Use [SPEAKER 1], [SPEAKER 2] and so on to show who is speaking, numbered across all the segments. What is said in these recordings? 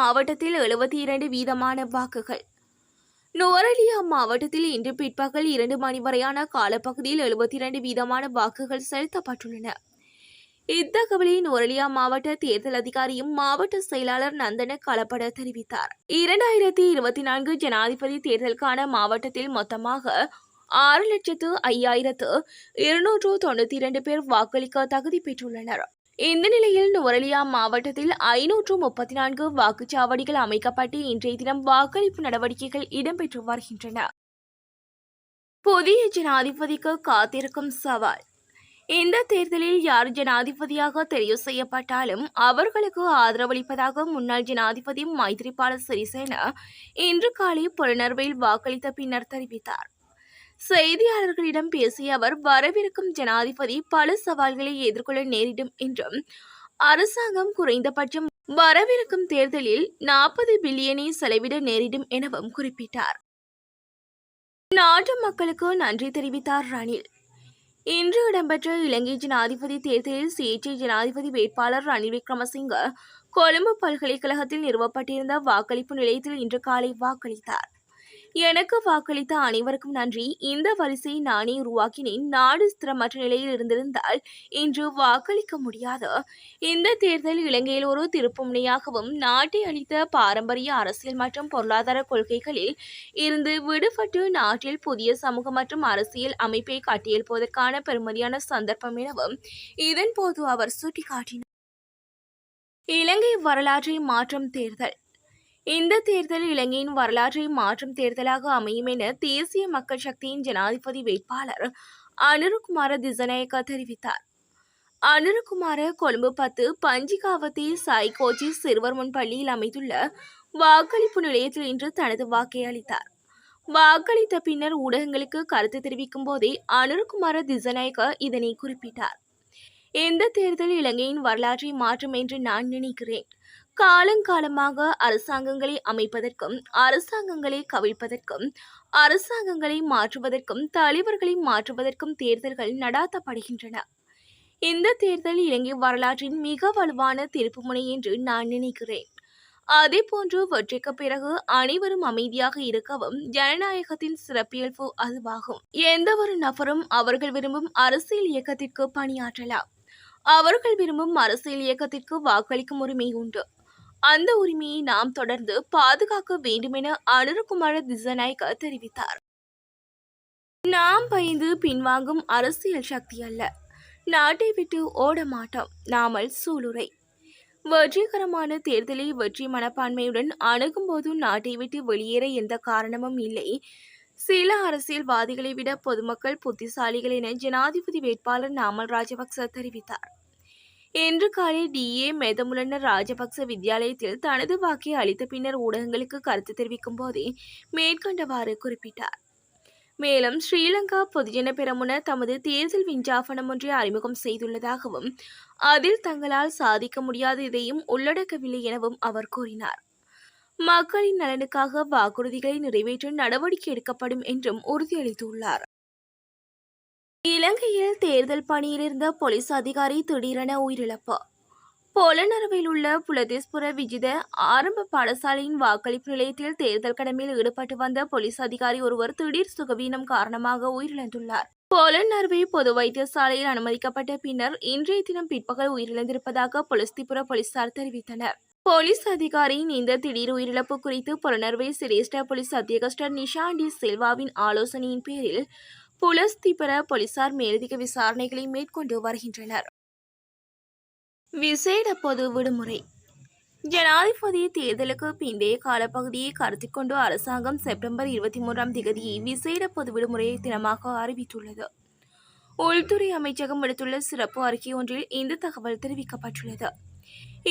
[SPEAKER 1] மாவட்டத்தில் 72% வாக்குகள். நுவரெலியா மாவட்டத்தில் இன்று பிற்பகல் 2 மணி வரையான காலப்பகுதியில் 72% வாக்குகள் செலுத்தப்பட்டுள்ளன. இத்தகவலை நுவரெலியா மாவட்ட தேர்தல் அதிகாரியும் மாவட்ட செயலாளர் நந்தன களப்பட தெரிவித்தார். 2024 ஜனாதிபதி தேர்தலுக்கான மாவட்டத்தில் மொத்தமாக 6,05,292 பேர் வாக்களிக்க தகுதி பெற்றுள்ளனர். இந்த நிலையில் நுவரெலியா மாவட்டத்தில் 534 வாக்குச்சாவடிகள் அமைக்கப்பட்டு இன்றைய தினம் வாக்களிப்பு நடவடிக்கைகள் இடம்பெற்று வருகின்றன. புதிய ஜனாதிபதிக்கு காத்திருக்கும் சவால். இந்த தேர்தலில் யார் ஜனாதிபதியாக தெரிவு செய்யப்பட்டாலும் அவர்களுக்கு ஆதரவளிப்பதாக முன்னாள் ஜனாதிபதி மைத்ரிபால சிறிசேன இன்று காலை புலனறுவையில் வாக்களித்த பின்னர் தெரிவித்தார். செய்தியாளர்களிடம் பேசிய அவர், வரவிருக்கும் ஜனாதிபதி பல சவால்களை எதிர்கொள்ள நேரிடும் என்றும், அரசாங்கம் குறைந்தபட்சம் வரவிருக்கும் தேர்தலில் 40 பில்லியனை செலவிட நேரிடும் எனவும் குறிப்பிட்டார். நாட்டு மக்களுக்கு நன்றி தெரிவித்தார் ரணில். இன்று இடம்பெற்ற இலங்கை ஜனாதிபதி தேர்தலில் சுயேட்சை ஜனாதிபதி வேட்பாளர் ரணில் விக்ரமசிங்க கொழும்பு பல்கலைக்கழகத்தில் நிறுவப்பட்டிருந்த வாக்களிப்பு நிலையத்தில் இன்று காலை வாக்களித்தார். எனக்கு வாக்களித்த அனைவருக்கும் நன்றி. இந்த வரிசையை நானே உருவாக்கினேன். நாடு ஸ்திரமற்ற நிலையில் இருந்திருந்தால் இன்று வாக்களிக்க முடியாது. இந்த தேர்தல் இலங்கையில் ஒரு திருப்புமுனையாகவும் நாட்டை அளித்த பாரம்பரிய அரசியல் மற்றும் பொருளாதார கொள்கைகளில் இருந்து விடுபட்டு நாட்டில் புதிய சமூக மற்றும் அரசியல் அமைப்பை கட்டியெழுப்புவதற்கான பெருமதியான சந்தர்ப்பம் எனவும் இதன்போது அவர் சுட்டிக்காட்டினார். இலங்கை வரலாற்றை மாற்றும் தேர்தல். இந்த தேர்தல் இலங்கையின் வரலாற்றை மாற்றும் தேர்தலாக அமையும் என தேசிய மக்கள் சக்தியின் ஜனாதிபதி வேட்பாளர் அனுரகுமார திசநாயக்க தெரிவித்தார். அனுரகுமார கொழும்பு 10 பஞ்சிகாவத்தை சாய்கோச்சி சிறுவர் முன் பள்ளியில் அமைந்துள்ள வாக்களிப்பு நிலையத்தில் இன்று தனது வாக்கை அளித்தார். வாக்களித்த பின்னர் ஊடகங்களுக்கு கருத்து தெரிவிக்கும் போதே அனுரகுமார திசநாயக்க இதனை குறிப்பிட்டார். இந்த தேர்தல் இலங்கையின் வரலாற்றை மாற்றும் என்று நான் நினைக்கிறேன். காலங்காலமாக அரசாங்கங்களை அமைப்பதற்கும் அரசாங்கங்களை கவிழ்ப்பதற்கும் அரசாங்கங்களை மாற்றுவதற்கும் தலைவர்களை மாற்றுவதற்கும் தேர்தல்கள் நடாத்தப்படுகின்றன. இந்த தேர்தல் இலங்கை வரலாற்றின் மிக வலுவான திருப்புமுனை என்று நான் நினைக்கிறேன். அதேபோன்று வெற்றிக்கு பிறகு அனைவரும் அமைதியாக இருக்கவும் ஜனநாயகத்தின் சிறப்பியல்பு அதுவாகும். எந்த ஒரு நபரும் அவர்கள் விரும்பும் அரசியல் இயக்கத்திற்கு பணியாற்றலாம். அவர்கள் விரும்பும் அரசியல் இயக்கத்திற்கு வாக்களிக்கும் உரிமை உண்டு. அந்த உரிமையை நாம் தொடர்ந்து பாதுகாக்க வேண்டும் என அனுரகுமார திசநாயக்க தெரிவித்தார். நாம் பயந்து பின்வாங்கும் அரசியல் சக்தி அல்ல. நாட்டை விட்டு ஓட மாட்டோம். நாமல் சூளுரை. வெற்றிகரமான தேர்தலை வெற்றி மனப்பான்மையுடன் அணுகும் போது நாட்டை விட்டு வெளியேற எந்த காரணமும் இல்லை. சில அரசியல்வாதிகளை விட பொதுமக்கள் புத்திசாலிகள் என ஜனாதிபதி வேட்பாளர் நாமல் ராஜபக்ச தெரிவித்தார். இன்று காலை DA மெதமுலன ராஜபக்ச வித்தியாலயத்தில் தனது வாக்கை அளித்த பின்னர் ஊடகங்களுக்கு கருத்து தெரிவிக்கும் போதே மேற்கண்டவாறு குறிப்பிட்டார். மேலும் ஸ்ரீலங்கா பொதுஜன பெரமுன தமது தேர்தல் விஞ்ஞாபனம் ஒன்றை அறிமுகம் செய்துள்ளதாகவும் அதில் தங்களால் சாதிக்க முடியாத எதையும் உள்ளடக்கவில்லை எனவும் அவர் கூறினார். மக்களின் நலனுக்காக வாக்குறுதிகளை நிறைவேற்ற நடவடிக்கை எடுக்கப்படும் என்றும் உறுதியளித்துள்ளார். இலங்கையில் தேர்தல் பணியில் இருந்த போலீஸ் அதிகாரி திடீரென உயிரிழப்பு. பொலனறுவையில் உள்ள புலதேஸ்புர விஜித ஆரம்ப பாடசாலையின் வாக்களிப்பு நிலையத்தில் தேர்தல் கடமையில் ஈடுபட்டு வந்த போலீஸ் அதிகாரி ஒருவர் திடீர் சுகவீனம் காரணமாக உயிரிழந்துள்ளார். பொலனறுவை பொது வைத்தியசாலையில் அனுமதிக்கப்பட்ட பின்னர் இன்றைய தினம் பிற்பகல் உயிரிழந்திருப்பதாக பொலஸ்திபுர போலீசார் தெரிவித்தனர். போலீஸ் அதிகாரியின் இந்த திடீர் உயிரிழப்பு குறித்து பொலனறுவை சிரேஷ்ட போலீஸ் அத்தியகஸ்டர் நிஷாண்டி சில்வாவின் ஆலோசனையின் பேரில் புலஸ்திபுர போலீசார் மேலதிக விசாரணைகளை மேற்கொண்டு வருகின்றனர். விசேட பொது விடுமுறை. ஜனாதிபதி தேர்தலுக்கு பிந்தைய காலப்பகுதியை கருத்தில் கொண்டு அரசாங்கம் செப்டம்பர் 23 விசேட பொது விடுமுறை தினமாக அறிவித்துள்ளது. உள்துறை அமைச்சகம் விடுத்துள்ள சிறப்பு அறிக்கை ஒன்றில் இந்த தகவல் தெரிவிக்கப்பட்டுள்ளது.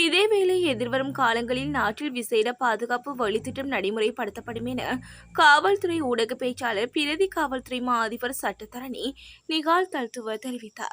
[SPEAKER 1] இதேவேளை எதிர்வரும் காலங்களில் நாட்டில் விசேட பாதுகாப்பு வழித்திட்டம் நடைமுறைப்படுத்தப்படும் என காவல்துறை ஊடக பேச்சாளர் பிரதி காவல்துறை மா அதிபர் சட்டத்தரணி நிகால் தல்துவ தெரிவித்தார்.